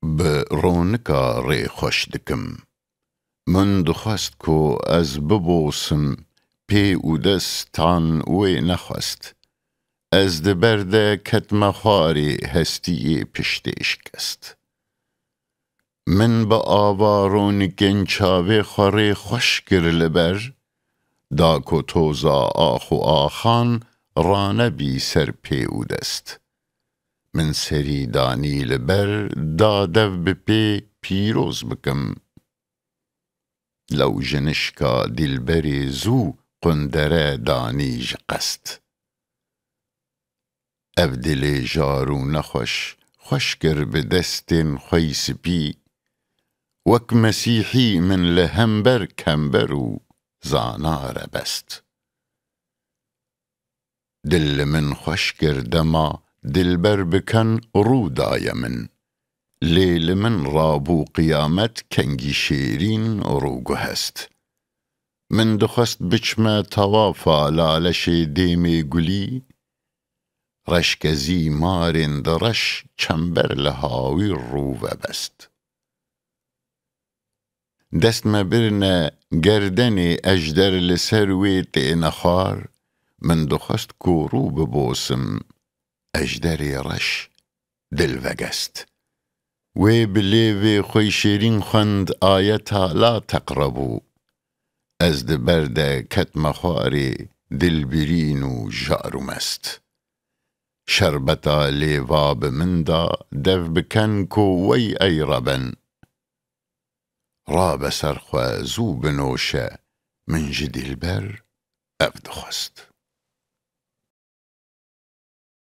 برونکا ری خوش دکم من دخواست کو از ببوسم پی او دستان وی نخواست از دبرده کتم خاری هستی پشتش کست من با آوارون گنچاوی خوری خوش گر لبر دا کو توزا آخو آخان رانه بی سر پی او دست من سری دانی لبر دادو بپی پیروز بکم لو جنشکا دلبری زو قندره دانیج قست اف دل جارو نخوش خوش گر بدستن خویس پی وک مسیحی من لهمبر کمبرو زانار بست دل من خوش گر دما دلبر بکن رو دایمن لیل من رابو قیامت کنگی شیرین روگو هست من دخست بچمه توافا لالش دیمی گلی رشکزی مارین درش چنبر لهاوی رو و بست دست مبرنه گردن اجدر لسروی تینخار من دخست کو رو ببوسم اجدری رش دل وگست وی بلیوی خوی شیرین خند آیتا لا تقربو از دبرده کتم خواری دل برین و جارو مست شربتا لیواب من دا دف بکن کو وی ای ربن راب سرخوا زو بنوشه من جدیل بر افدخست